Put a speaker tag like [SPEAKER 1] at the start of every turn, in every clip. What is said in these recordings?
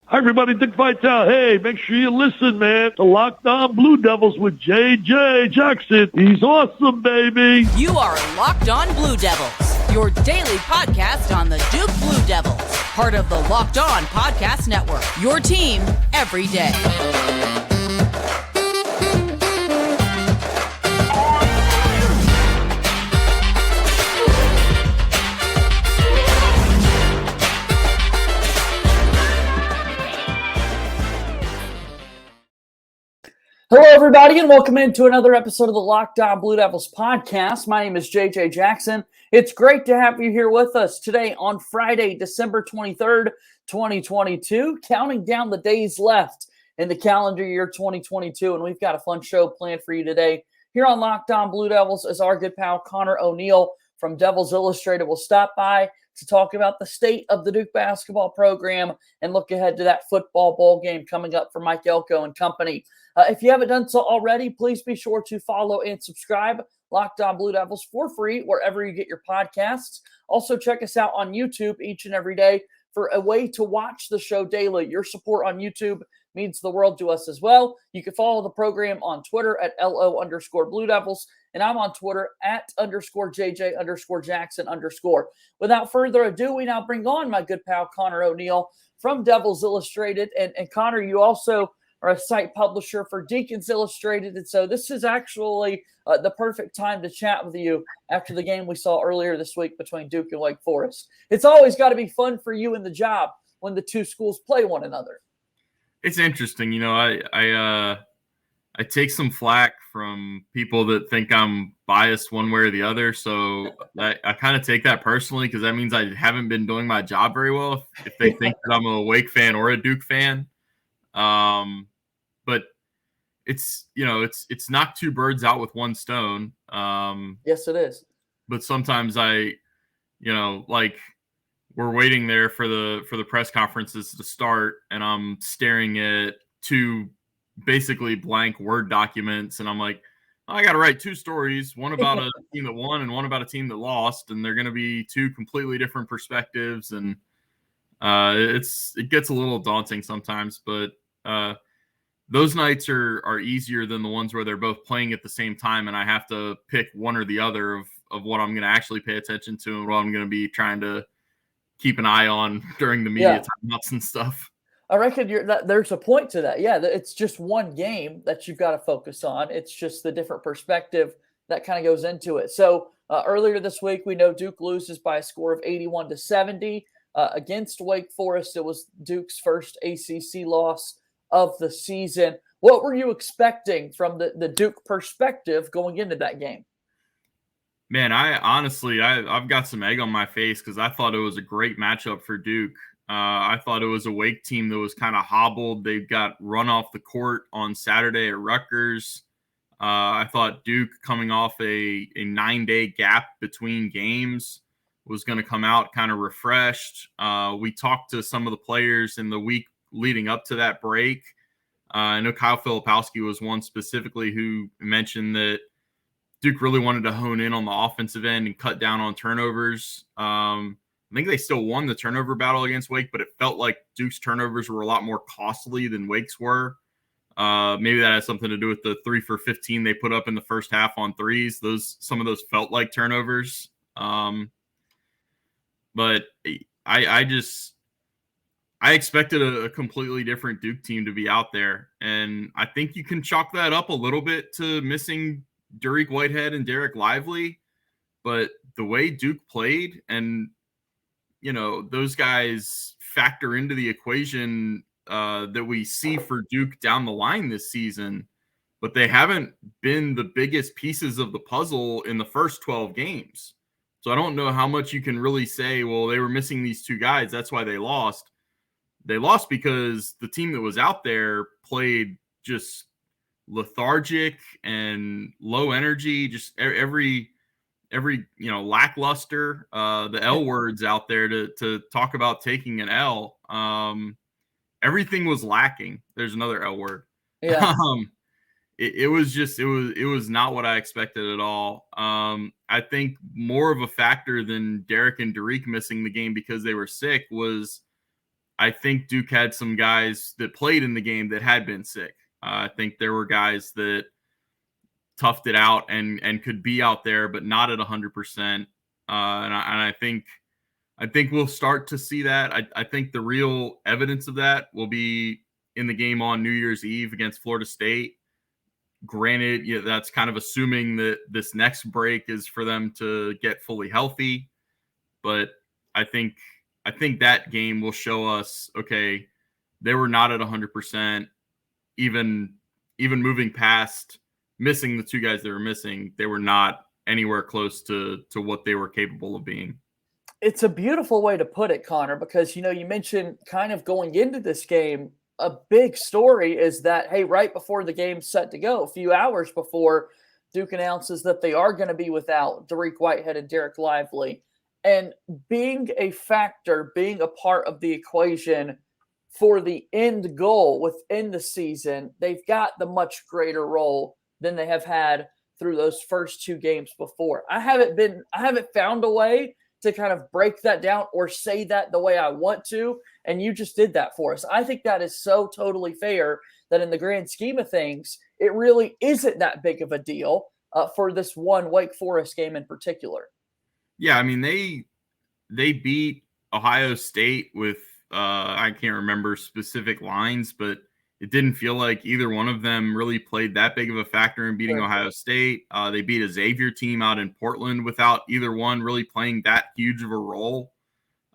[SPEAKER 1] Hi, everybody. Dick Vitale. Hey, make sure you listen, man, to Locked On Blue Devils with J.J. Jackson. He's awesome, baby.
[SPEAKER 2] You are Locked On Blue Devils, your daily podcast on the Duke Blue Devils, part of the Locked On Podcast Network, your team every day.
[SPEAKER 3] Hello, everybody, and welcome into another episode of the Locked On Blue Devils podcast. My name is JJ Jackson. It's great to have you here with us today on Friday, December 23rd, 2022, counting down the days left in the calendar year 2022, and we've got a fun show planned for you today. Here on Locked On Blue Devils is our good pal Conor O'Neill from Devils Illustrated will stop by to talk about the state of the Duke basketball program and look ahead to that football bowl game coming up for Mike Elko and company. If you haven't done so already, please be sure to follow and subscribe Locked On Blue Devils for free wherever you get your podcasts. Also, check us out on YouTube each and every day for a way to watch the show daily. Your support on YouTube means the world to us as well. You can follow the program on Twitter at LO_Blue Devils, and I'm on Twitter at _JJ_Jackson_. Without further ado, we now bring on my good pal Conor O'Neill from Devils Illustrated. And Conor, you also are a site publisher for Deacons Illustrated. And so this is actually the perfect time to chat with you after the game we saw earlier this week between Duke and Wake Forest. It's always got to be fun for you in the job when the two schools play one another.
[SPEAKER 4] It's interesting. You know, I take some flack from people that think I'm biased one way or the other. So I kind of take that personally because that means I haven't been doing my job very well if they think that I'm a Wake fan or a Duke fan. But it's knock two birds out with one stone.
[SPEAKER 3] Yes, it is.
[SPEAKER 4] But sometimes we're waiting there for the press conferences to start, and I'm staring at two basically blank Word documents, and I'm like, I got to write two stories, one about a team that won and one about a team that lost, and they're going to be two completely different perspectives, and it gets a little daunting sometimes, but those nights are easier than the ones where they're both playing at the same time, and I have to pick one or the other of what I'm going to actually pay attention to and what I'm going to be trying to keep an eye on during the media timeouts and stuff.
[SPEAKER 3] I reckon there's a point to that. Yeah, it's just one game that you've got to focus on. It's just the different perspective that kind of goes into it. So earlier this week, we know Duke loses by a score of 81-70 against Wake Forest. It was Duke's first ACC loss of the season. What were you expecting from the Duke perspective going into that game?
[SPEAKER 4] Man, I've got some egg on my face because I thought it was a great matchup for Duke. I thought it was a Wake team that was kind of hobbled. They got run off the court on Saturday at Rutgers. I thought Duke, coming off a 9-day gap between games, was going to come out kind of refreshed. We talked to some of the players in the week leading up to that break. I know Kyle Filipowski was one specifically who mentioned that Duke really wanted to hone in on the offensive end and cut down on turnovers. I think they still won the turnover battle against Wake, but it felt like Duke's turnovers were a lot more costly than Wake's were. Maybe that has something to do with the 3 for 15 they put up in the first half on threes. Some of those felt like turnovers. But I expected a completely different Duke team to be out there. And I think you can chalk that up a little bit to missing Dariq Whitehead and Derek Lively. But the way Duke played, and, those guys factor into the equation that we see for Duke down the line this season, but they haven't been the biggest pieces of the puzzle in the first 12 games. So I don't know how much you can really say, well, they were missing these two guys, that's why they lost. They lost because the team that was out there played just lethargic and low energy, just every lackluster, the L words out there to talk about taking an L. Everything was lacking. There's another L word.
[SPEAKER 3] Yeah.
[SPEAKER 4] It was not what I expected at all. I think more of a factor than Derek and Dariq missing the game because they were sick was I think Duke had some guys that played in the game that had been sick. I think there were guys that toughed it out and could be out there, but not at 100%. And I think we'll start to see that. I think the real evidence of that will be in the game on New Year's Eve against Florida State. Granted, that's kind of assuming that this next break is for them to get fully healthy, but I think that game will show us, okay, they were not at 100%. Even moving past missing the two guys they were missing, they were not anywhere close to what they were capable of being.
[SPEAKER 3] It's a beautiful way to put it, Connor, because, you mentioned kind of going into this game, a big story is that, hey, right before the game's set to go, a few hours before, Duke announces that they are going to be without Dariq Whitehead and Derek Lively. And being a factor, being a part of the equation for the end goal within the season, they've got the much greater role than they have had through those first two games before. I haven't found a way to kind of break that down or say that the way I want to, and you just did that for us. I think that is so totally fair that in the grand scheme of things, it really isn't that big of a deal for this one Wake Forest game in particular.
[SPEAKER 4] Yeah, I mean, they beat Ohio State with I can't remember specific lines, but it didn't feel like either one of them really played that big of a factor in beating Ohio State. They beat a Xavier team out in Portland without either one really playing that huge of a role.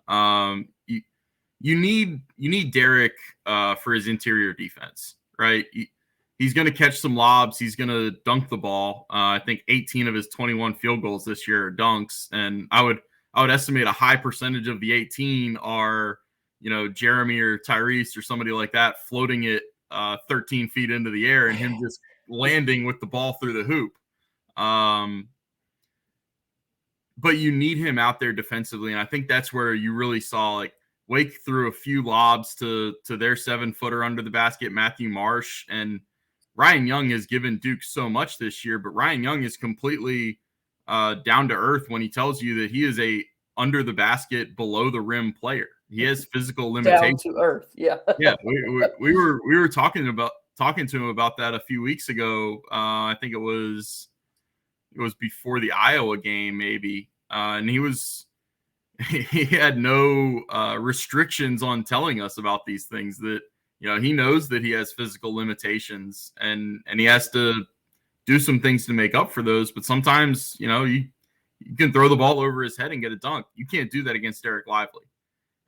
[SPEAKER 4] You need Derek for his interior defense, right? He's going to catch some lobs. He's going to dunk the ball. I think 18 of his 21 field goals this year are dunks, and I would estimate a high percentage of the 18 are, Jeremy or Tyrese or somebody like that floating it 13 feet into the air and him just landing with the ball through the hoop. But you need him out there defensively, and I think that's where you really saw, like, Wake threw a few lobs to their 7-footer under the basket, Matthew Marsh, and Ryan Young has given Duke so much this year, but Ryan Young is completely down to earth when he tells you that he is a under the basket, below the rim player. He has physical limitations.
[SPEAKER 3] Down to earth, yeah.
[SPEAKER 4] Yeah, we were talking to him about that a few weeks ago. I think it was before the Iowa game, maybe, and he had no restrictions on telling us about these things. That he knows that he has physical limitations, and he has to do some things to make up for those. But sometimes, you can throw the ball over his head and get a dunk. You can't do that against Derek Lively.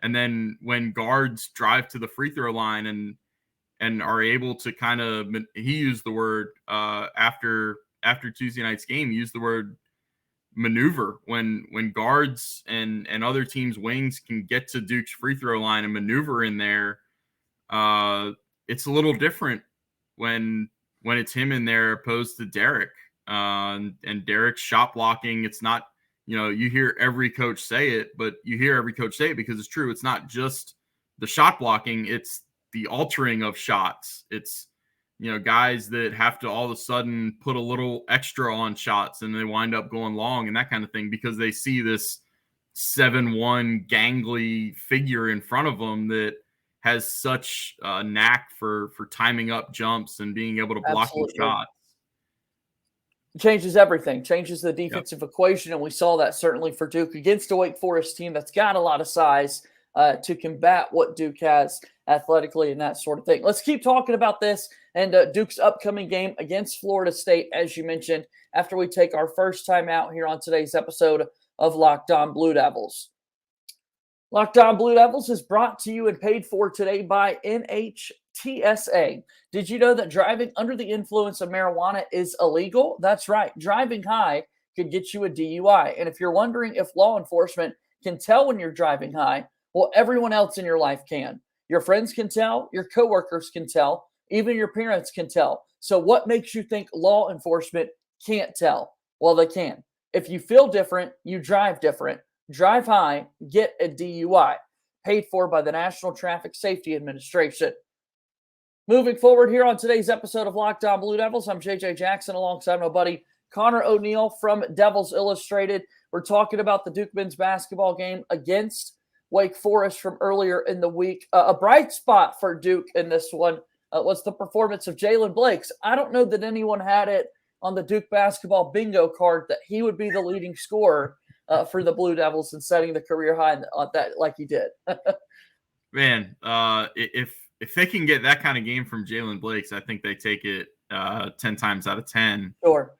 [SPEAKER 4] And then when guards drive to the free throw line and are able to kind of, he used the word after Tuesday night's game, he used the word maneuver. When guards and other teams' wings can get to Duke's free throw line and maneuver in there, it's a little different when it's him in there opposed to Derek. And Derek's shot blocking, it's not, you hear every coach say it, but you hear every coach say it because it's true. It's not just the shot blocking, it's the altering of shots. It's, guys that have to all of a sudden put a little extra on shots and they wind up going long and that kind of thing because they see this 7'1" gangly figure in front of them that has such a knack for timing up jumps and being able to block the shots.
[SPEAKER 3] Changes everything, changes the defensive equation, and we saw that certainly for Duke against a Wake Forest team that's got a lot of size to combat what Duke has athletically and that sort of thing. Let's keep talking about this and Duke's upcoming game against Florida State, as you mentioned, after we take our first time out here on today's episode of Locked On Blue Devils. Locked On Blue Devils is brought to you and paid for today by NHTSA. Did you know that driving under the influence of marijuana is illegal? That's right. Driving high could get you a DUI. And if you're wondering if law enforcement can tell when you're driving high, well, everyone else in your life can. Your friends can tell, your coworkers can tell, even your parents can tell. So what makes you think law enforcement can't tell? Well, they can. If you feel different, you drive different. Drive high, get a DUI. Paid for by the National Traffic Safety Administration. Moving forward here on today's episode of Locked On Blue Devils, I'm JJ Jackson alongside my buddy Conor O'Neill from Devils Illustrated. We're talking about the Duke men's basketball game against Wake Forest from earlier in the week. A bright spot for Duke in this one was the performance of Jalen Blakes. I don't know that anyone had it on the Duke basketball bingo card that he would be the leading scorer for the Blue Devils and setting the career high on that like he did.
[SPEAKER 4] Man, if they can get that kind of game from Jalen Blakes, I think they take it 10 times out of 10.
[SPEAKER 3] Sure.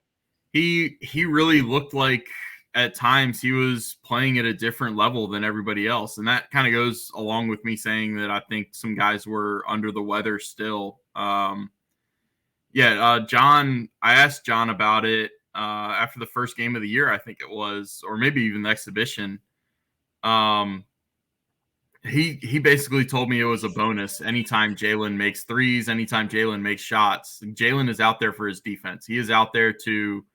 [SPEAKER 4] He really looked like at times he was playing at a different level than everybody else. And that kind of goes along with me saying that I think some guys were under the weather still. John, I asked John about it after the first game of the year, I think it was, or maybe even the exhibition. He basically told me it was a bonus anytime Jalen makes threes, anytime Jalen makes shots. Jalen is out there for his defense. He is out there to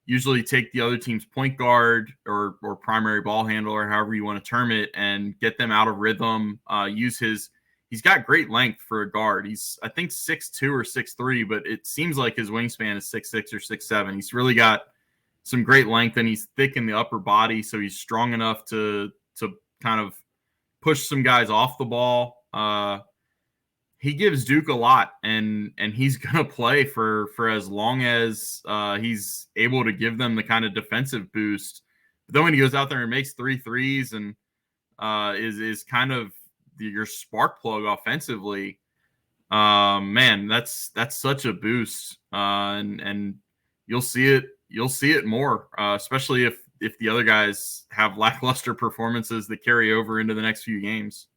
[SPEAKER 4] usually take the other team's point guard or primary ball handler, however you want to term it, and get them out of rhythm. He's got great length for a guard. He's, I think, 6'2 or 6'3, but it seems like his wingspan is 6'6 or 6'7. He's really got some great length, and he's thick in the upper body, so he's strong enough to kind of push some guys off the ball. He gives Duke a lot, and he's going to play for as long as he's able to give them the kind of defensive boost. But then when he goes out there and makes 3 threes and is kind of your spark plug offensively, man, that's such a boost. And you'll see it more, especially if the other guys have lackluster performances that carry over into the next few games.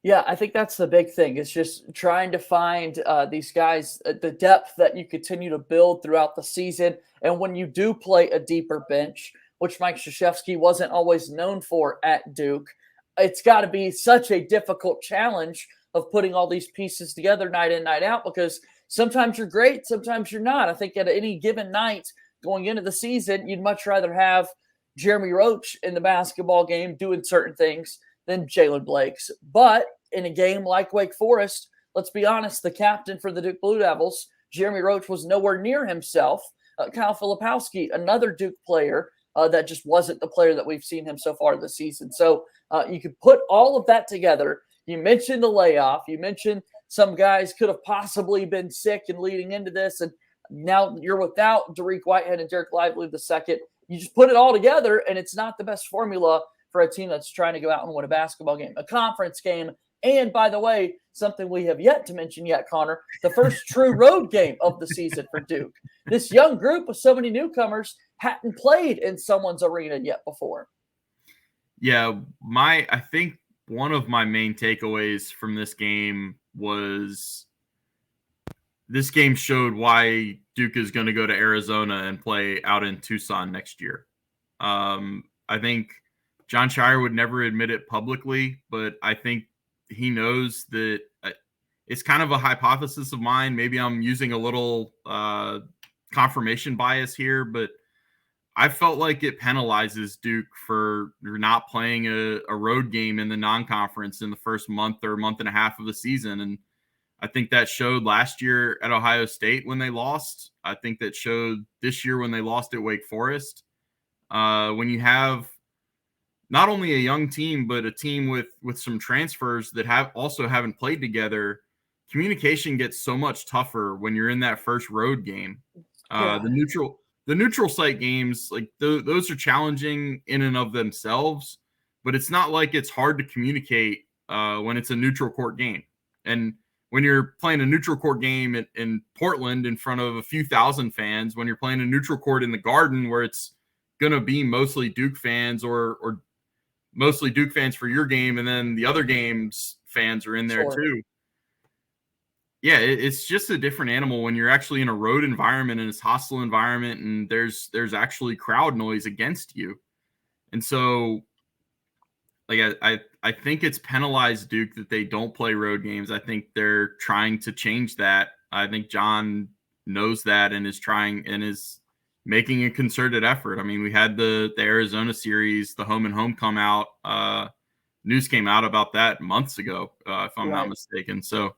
[SPEAKER 3] Yeah, I think that's the big thing. It's just trying to find these guys, the depth that you continue to build throughout the season. And when you do play a deeper bench, which Mike Krzyzewski wasn't always known for at Duke, it's got to be such a difficult challenge of putting all these pieces together night in, night out, because sometimes you're great, sometimes you're not. I think at any given night going into the season, you'd much rather have Jeremy Roach in the basketball game doing certain things than Jalen Blakes. But in a game like Wake Forest, let's be honest, the captain for the Duke Blue Devils, Jeremy Roach, was nowhere near himself. Kyle Filipowski, another Duke player that just wasn't the player that we've seen him so far this season. So you could put all of that together. You mentioned the layoff. You mentioned some guys could have possibly been sick and leading into this, and now you're without Dariq Whitehead and Derek Lively II. You just put it all together, and it's not the best formula for a team that's trying to go out and win a basketball game, a conference game. And by the way, something we have yet to mention yet, Connor, the first true road game of the season for Duke. This young group with so many newcomers hadn't played in someone's arena yet before.
[SPEAKER 4] Yeah, I think one of my main takeaways from this game was this game showed why Duke is going to go to Arizona and play out in Tucson next year. I think John Shire would never admit it publicly, but I think he knows that it's kind of a hypothesis of mine. Maybe I'm using a little confirmation bias here, but I felt like it penalizes Duke for not playing a road game in the non-conference in the first month or month and a half of the season. And I think that showed last year at Ohio State when they lost. I think that showed this year when they lost at Wake Forest. When you have not only a young team, but a team with some transfers that haven't played together, communication gets so much tougher when you're in that first road game. The neutral site games, like those are challenging in and of themselves, but it's not like it's hard to communicate when it's a neutral court game. And when you're playing a neutral court game in Portland in front of a few thousand fans, when you're playing a neutral court in the Garden where it's going to be mostly Duke fans or mostly Duke fans for your game, and then the other games fans are in there too. Yeah, it's just a different animal when you're actually in a road environment and it's hostile environment and there's actually crowd noise against you. And so like I think it's penalized Duke that they don't play road games. I think they're trying to change that. I think John knows that and is trying and is making a concerted effort. I mean, we had the Arizona series, the home and home come out. News came out about that months ago, if I'm not mistaken. So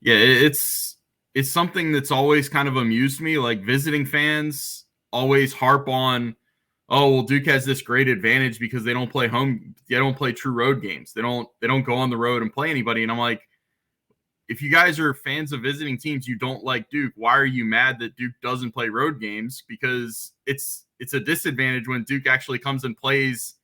[SPEAKER 4] yeah, it's something that's always kind of amused me. Like visiting fans always harp on, oh, well, Duke has this great advantage because they don't play true road games. They don't go on the road and play anybody. And I'm like, if you guys are fans of visiting teams, you don't like Duke. Why are you mad that Duke doesn't play road games? Because it's a disadvantage when Duke actually comes and plays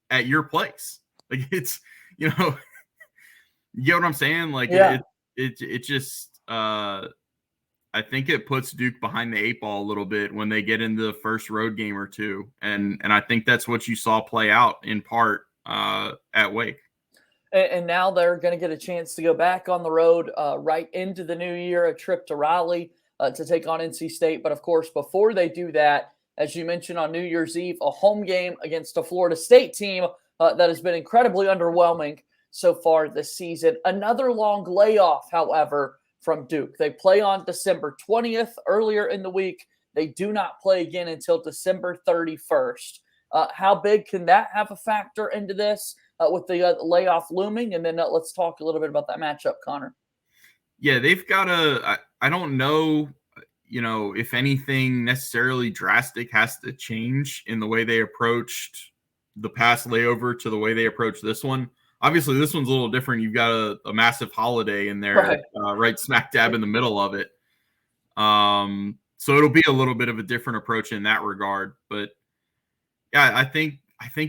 [SPEAKER 4] at your place. Like it's, you get what I'm saying? Like it just, I think it puts Duke behind the 8 ball a little bit when they get into the first road game or two. And I think that's what you saw play out in part at Wake.
[SPEAKER 3] And now they're going to get a chance to go back on the road right into the new year, a trip to Raleigh to take on NC State. But, of course, before they do that, as you mentioned on New Year's Eve, a home game against a Florida State team that has been incredibly underwhelming so far this season. Another long layoff, however, from Duke. They play on December 20th earlier in the week. They do not play again until December 31st. How big can that have a factor into this? With the layoff looming, and then let's talk a little bit about that matchup, Connor.
[SPEAKER 4] Yeah, they've got I don't know, if anything necessarily drastic has to change in the way they approached the past layover to the way they approach this one. Obviously, this one's a little different. You've got a massive holiday in there, right smack dab in the middle of it. So it'll be a little bit of a different approach in that regard. But yeah, I think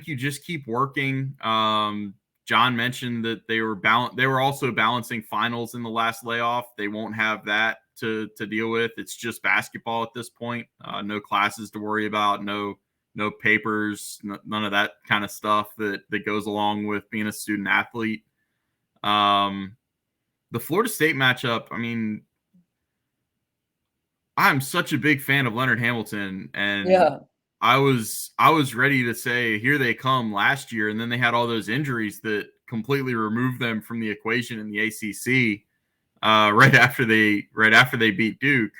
[SPEAKER 4] you just keep working. John mentioned that they were also balancing finals in the last layoff. They won't have that to deal with. It's just basketball at this point. No classes to worry about. No papers. None of that kind of stuff that goes along with being a student athlete. The Florida State matchup. I mean, I'm such a big fan of Leonard Hamilton, and
[SPEAKER 3] yeah.
[SPEAKER 4] I was ready to say here they come last year, and then they had all those injuries that completely removed them from the equation in the ACC right after they beat Duke.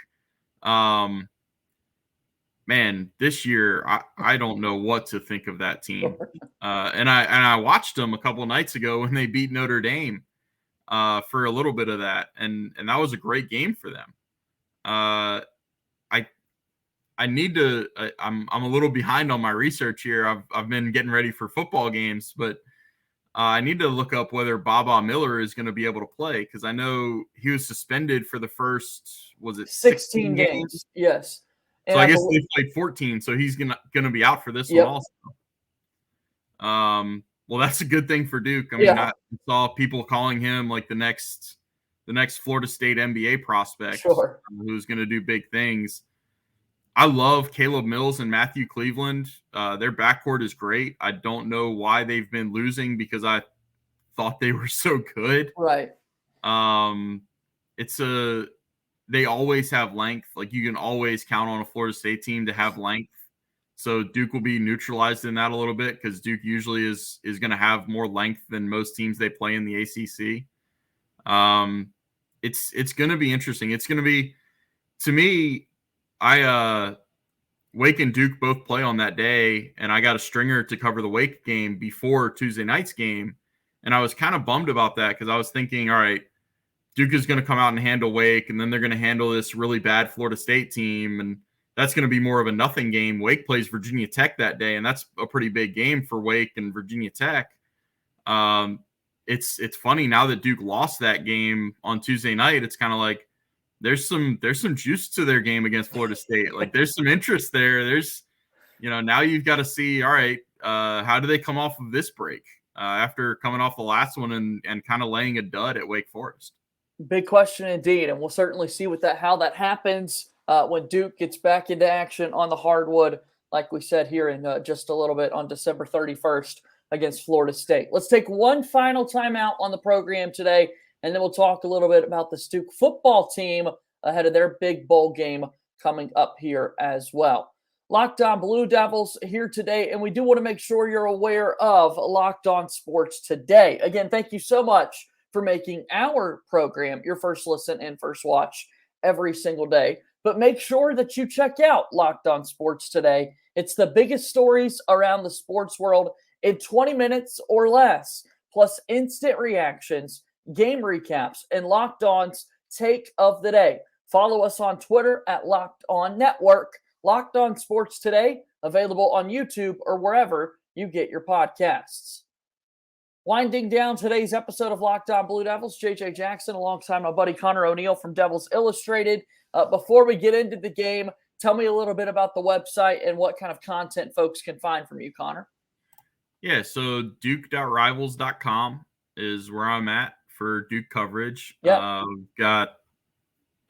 [SPEAKER 4] Man, this year I don't know what to think of that team. And I watched them a couple of nights ago when they beat Notre Dame for a little bit of that, and that was a great game for them. I need to. I'm a little behind on my research here. I've been getting ready for football games, but I need to look up whether Baba Miller is going to be able to play because I know he was suspended for the first 16 games.
[SPEAKER 3] Yes.
[SPEAKER 4] And so I guess they played 14, so he's gonna be out for this one also. Well, that's a good thing for Duke. I mean, I saw people calling him like the next Florida State NBA prospect who's going to do big things. I love Caleb Mills and Matthew Cleveland. Their backcourt is great. I don't know why they've been losing because I thought they were so good.
[SPEAKER 3] Right.
[SPEAKER 4] They always have length. Like you can always count on a Florida State team to have length. So Duke will be neutralized in that a little bit because Duke usually is going to have more length than most teams they play in the ACC. It's going to be interesting. It's going to be, to me, Wake and Duke both play on that day, and I got a stringer to cover the Wake game before Tuesday night's game, and I was kind of bummed about that because I was thinking, all right, Duke is going to come out and handle Wake, and then they're going to handle this really bad Florida State team, and that's going to be more of a nothing game. Wake plays Virginia Tech that day, and that's a pretty big game for Wake and Virginia Tech. It's funny now that Duke lost that game on Tuesday night. It's kind of like there's some juice to their game against Florida State. Like there's some interest there. There's, now you've got to see, all right, how do they come off of this break after coming off the last one and kind of laying a dud at Wake Forest?
[SPEAKER 3] Big question indeed, and we'll certainly see how that happens when Duke gets back into action on the hardwood, like we said here in just a little bit on December 31st against Florida State. Let's take one final timeout on the program today, and then we'll talk a little bit about the Duke football team ahead of their big bowl game coming up here as well. Locked On Blue Devils here today, and we do want to make sure you're aware of Locked On Sports Today. Again, thank you so much for making our program your first listen and first watch every single day. But make sure that you check out Locked On Sports Today. It's the biggest stories around the sports world in 20 minutes or less, plus instant reactions, game recaps, and Locked On's take of the day. Follow us on Twitter at Locked On Network. Locked On Sports Today, available on YouTube or wherever you get your podcasts. Winding down today's episode of Locked On Blue Devils, JJ Jackson alongside my buddy Conor O'Neill from Devils Illustrated. Before we get into the game, tell me a little bit about the website and what kind of content folks can find from you, Conor.
[SPEAKER 4] Yeah, so duke.rivals.com is where I'm at for Duke coverage.
[SPEAKER 3] Yep.
[SPEAKER 4] Got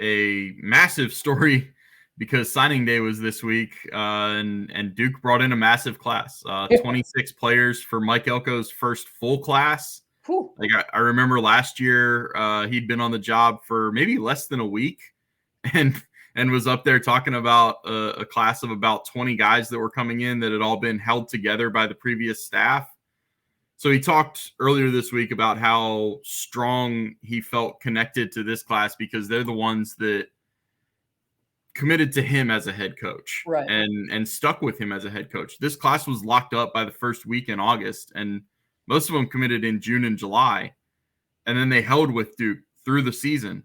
[SPEAKER 4] a massive story because signing day was this week, and Duke brought in a massive class, 26 players for Mike Elko's first full class.
[SPEAKER 3] Whew.
[SPEAKER 4] Like I remember last year, he'd been on the job for maybe less than a week, and was up there talking about a class of about 20 guys that were coming in that had all been held together by the previous staff. So he talked earlier this week about how strong he felt connected to this class because they're the ones that committed to him as a head coach,
[SPEAKER 3] right,
[SPEAKER 4] and stuck with him as a head coach. This class was locked up by the first week in August, and most of them committed in June and July, and then they held with Duke through the season.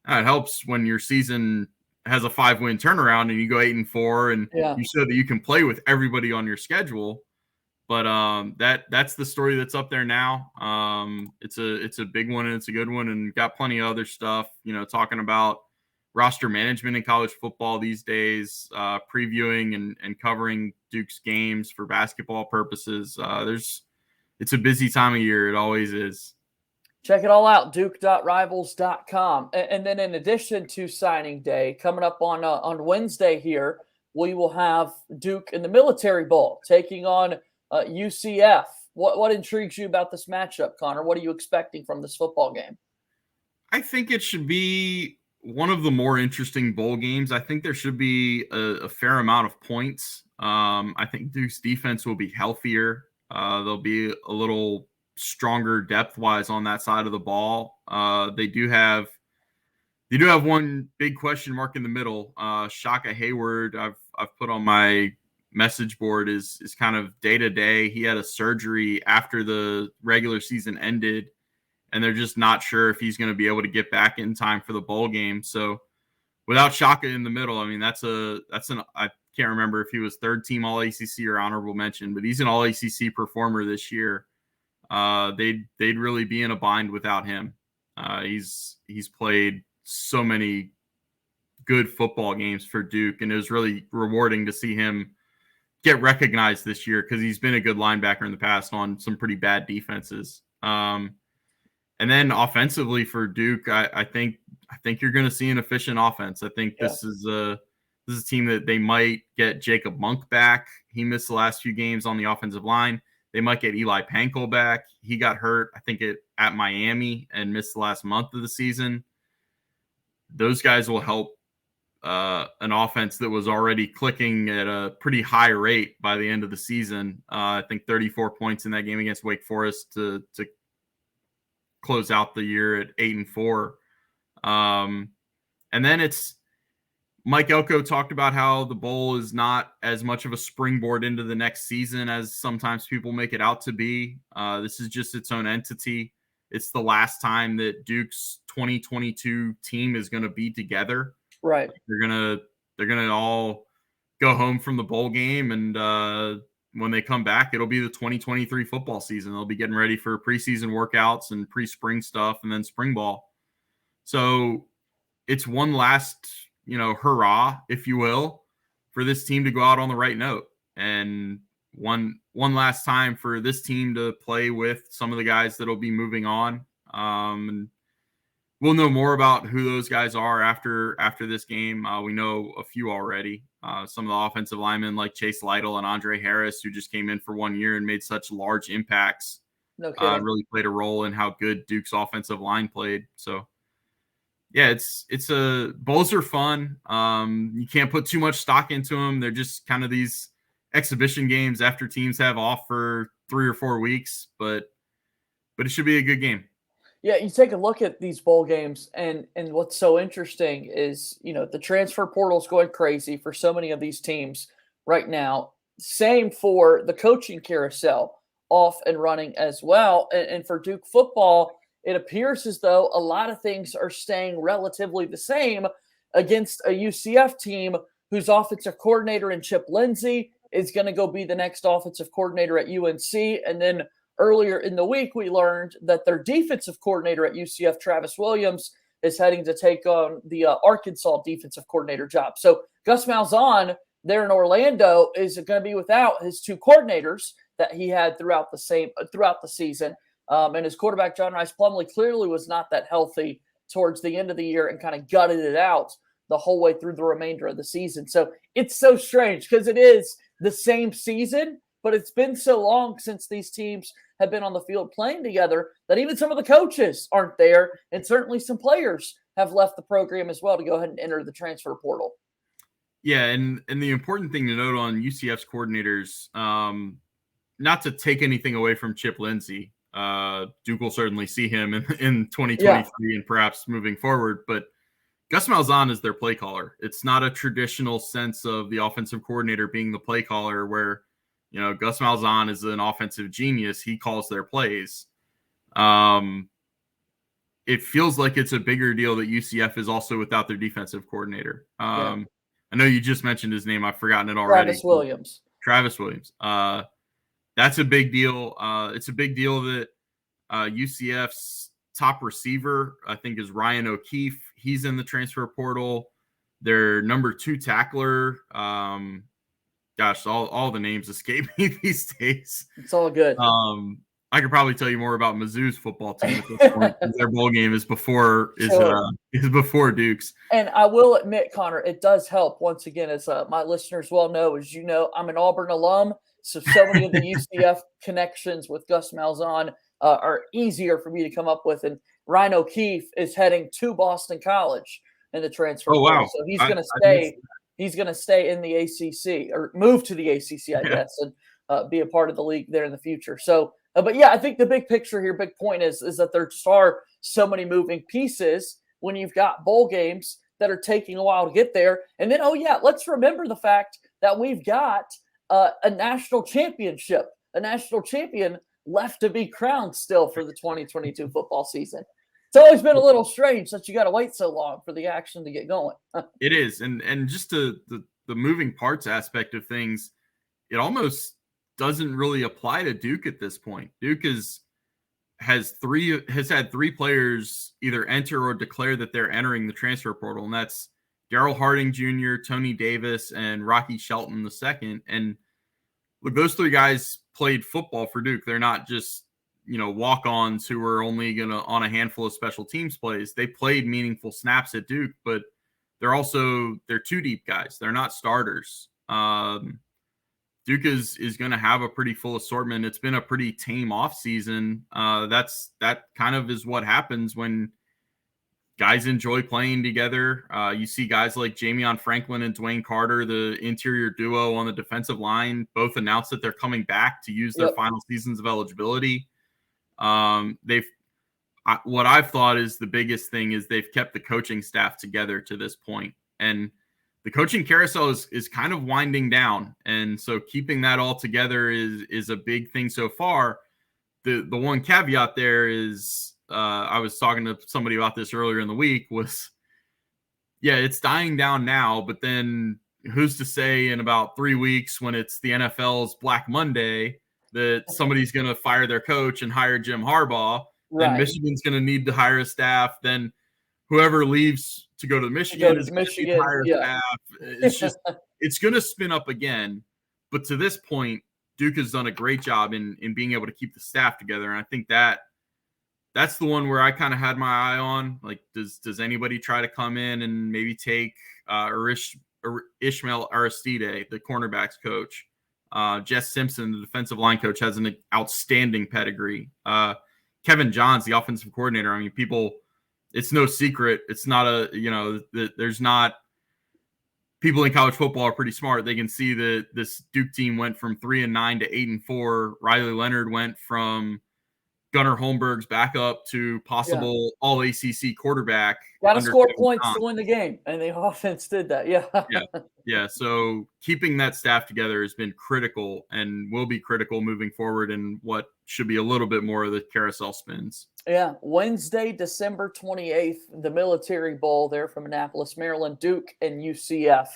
[SPEAKER 4] Now, it helps when your season has a 5-win turnaround and you go 8-4 and you show that you can play with everybody on your schedule. But that's the story that's up there now. It's a big one and it's a good one, and got plenty of other stuff, talking about roster management in college football these days, previewing and covering Duke's games for basketball purposes. It's a busy time of year. It always is.
[SPEAKER 3] Check it all out, duke.rivals.com. And then in addition to signing day, coming up on Wednesday here, we will have Duke in the Military Bowl taking on UCF. What intrigues you about this matchup, Conor? What are you expecting from this football game?
[SPEAKER 4] I think it should be one of the more interesting bowl games. I think there should be a fair amount of points. I think Duke's defense will be healthier. They'll be a little stronger depth-wise on that side of the ball. They do have one big question mark in the middle. Shaka Hayward, I've put on my message board, is kind of day-to-day. He had a surgery after the regular season ended, and they're just not sure if he's going to be able to get back in time for the bowl game. So without Shaka in the middle, I mean, I can't remember if he was third team All-ACC or honorable mention, but he's an All-ACC performer this year. They'd really be in a bind without him. He's played so many good football games for Duke, and it was really rewarding to see him get recognized this year because he's been a good linebacker in the past on some pretty bad defenses. And then offensively for Duke, I think you're going to see an efficient offense. I think this is a team that they might get Jacob Monk back. He missed the last few games on the offensive line. They might get Eli Pankel back. He got hurt, I think, at Miami and missed the last month of the season. Those guys will help an offense that was already clicking at a pretty high rate by the end of the season. I think 34 points in that game against Wake Forest to close out the year at 8-4. And then it's Mike Elko talked about how the bowl is not as much of a springboard into the next season as sometimes people make it out to be. This is just its own entity. It's the last time that Duke's 2022 team is going to be together.
[SPEAKER 3] Right.
[SPEAKER 4] They're gonna all go home from the bowl game, and when they come back, it'll be the 2023 football season. They'll be getting ready for preseason workouts and pre-spring stuff, and then spring ball. So it's one last, hurrah, if you will, for this team to go out on the right note, and one last time for this team to play with some of the guys that'll be moving on. And we'll know more about who those guys are after this game. We know a few already. Some of the offensive linemen like Chase Lytle and Andre Harris, who just came in for 1 year and made such large impacts, really played a role in how good Duke's offensive line played. So, yeah, bowls are fun. You can't put too much stock into them. They're just kind of these exhibition games after teams have off for 3 or 4 weeks, but it should be a good game.
[SPEAKER 3] Yeah, you take a look at these bowl games, and what's so interesting is, the transfer portal is going crazy for so many of these teams right now. Same for the coaching carousel, off and running as well. And for Duke football, it appears as though a lot of things are staying relatively the same against a UCF team whose offensive coordinator in Chip Lindsey is going to go be the next offensive coordinator at UNC. And then earlier in the week, we learned that their defensive coordinator at UCF, Travis Williams, is heading to take on the Arkansas defensive coordinator job. So Gus Malzahn there in Orlando is going to be without his two coordinators that he had throughout the season. And his quarterback, John Rice Plumlee, clearly was not that healthy towards the end of the year and kind of gutted it out the whole way through the remainder of the season. So it's so strange because it is the same season, but it's been so long since these teams have been on the field playing together that even some of the coaches aren't there, and certainly some players have left the program as well to go ahead and enter the transfer portal.
[SPEAKER 4] Yeah, and the important thing to note on UCF's coordinators, not to take anything away from Chip Lindsey, Duke will certainly see him in 2023 and perhaps moving forward, but Gus Malzahn is their play caller. It's not a traditional sense of the offensive coordinator being the play caller where, Gus Malzahn is an offensive genius. He calls their plays. It feels like it's a bigger deal that UCF is also without their defensive coordinator. I know you just mentioned his name. I've forgotten it already. Travis Williams. That's a big deal. It's a big deal that UCF's top receiver, I think, is Ryan O'Keefe. He's in the transfer portal. Their number 2 tackler, all the names escape me these days.
[SPEAKER 3] It's all good.
[SPEAKER 4] I could probably tell you more about Mizzou's football team at this point. Their bowl game is before Duke's.
[SPEAKER 3] And I will admit, Connor, it does help. Once again, as my listeners well know, as you know, I'm an Auburn alum, so many of the UCF connections with Gus Malzahn are easier for me to come up with. And Ryan O'Keefe is heading to Boston College in the transfer.
[SPEAKER 4] Oh, wow.
[SPEAKER 3] So he's going to stay. He's going to stay in the ACC or move to the ACC, I guess, and be a part of the league there in the future. So, but yeah, I think the big picture here, big point is that there just are so many moving pieces when you've got bowl games that are taking a while to get there. And then, let's remember the fact that we've got a national champion left to be crowned still for the 2022 football season. It's always been a little strange that you got to wait so long for the action to get going.
[SPEAKER 4] It is. And just the moving parts aspect of things, it almost doesn't really apply to Duke at this point. Duke has had 3 players either enter or declare that they're entering the transfer portal, and that's Darryl Harding Jr., Tony Davis, and Rocky Shelton II. And look, those 3 guys played football for Duke. They're not just walk-ons who are only going to on a handful of special teams plays. They played meaningful snaps at Duke, but they're 2 deep guys. They're not starters. Duke is going to have a pretty full assortment. It's been a pretty tame offseason. That kind of is what happens when guys enjoy playing together. You see guys like Jamion Franklin and Dwayne Carter, the interior duo on the defensive line, both announced that they're coming back to use their final seasons of eligibility. What I've thought is the biggest thing is they've kept the coaching staff together to this point. And the coaching carousel is kind of winding down. And so keeping that all together is a big thing so far. The one caveat there is, I was talking to somebody about this earlier in the week, was, it's dying down now, but then who's to say in about 3 weeks when it's the NFL's Black Monday that somebody's going to fire their coach and hire Jim Harbaugh, then Michigan's going to need to hire a staff, then whoever leaves to go to Michigan is going to need to hire a staff. It's just, it's going to spin up again. But to this point, Duke has done a great job in being able to keep the staff together. And I think that's the one where I kind of had my eye on. Like, does anybody try to come in and maybe take Ishmael Aristide, the cornerbacks coach? Jess Simpson, the defensive line coach, has an outstanding pedigree. Kevin Johns, the offensive coordinator. I mean, it's no secret. It's not there's not, people in college football are pretty smart. They can see that this Duke team went from 3-9 to 8-4. Riley Leonard went from Gunnar Holmberg's backup to possible all ACC quarterback.
[SPEAKER 3] Got to score points to win the game, and the offense did that.
[SPEAKER 4] Yeah. So keeping that staff together has been critical and will be critical moving forward in what should be a little bit more of the carousel spins.
[SPEAKER 3] Yeah, Wednesday, December 28th, the Military Bowl there from Annapolis, Maryland, Duke and UCF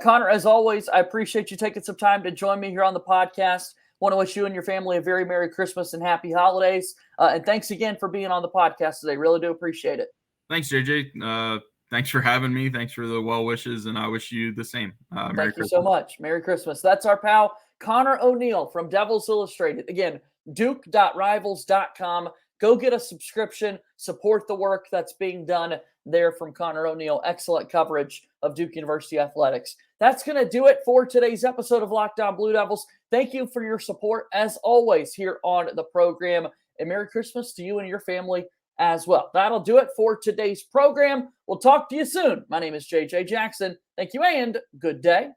[SPEAKER 3] Conor, as always, I appreciate you taking some time to join me here on the podcast. Want to wish you and your family a very Merry Christmas and Happy Holidays. And thanks again for being on the podcast today. Really do appreciate it.
[SPEAKER 4] Thanks, JJ. Thanks for having me. Thanks for the well wishes, and I wish you the same. Merry
[SPEAKER 3] Thank you
[SPEAKER 4] Christmas.
[SPEAKER 3] so much. Merry Christmas. That's our pal, Conor O'Neill from Devils Illustrated. Again, duke.rivals.com. Go get a subscription. Support the work that's being done there from Conor O'Neill. Excellent coverage of Duke University athletics. That's going to do it for today's episode of Locked On Blue Devils. Thank you for your support, as always, here on the program. And Merry Christmas to you and your family as well. That'll do it for today's program. We'll talk to you soon. My name is JJ Jackson. Thank you and good day.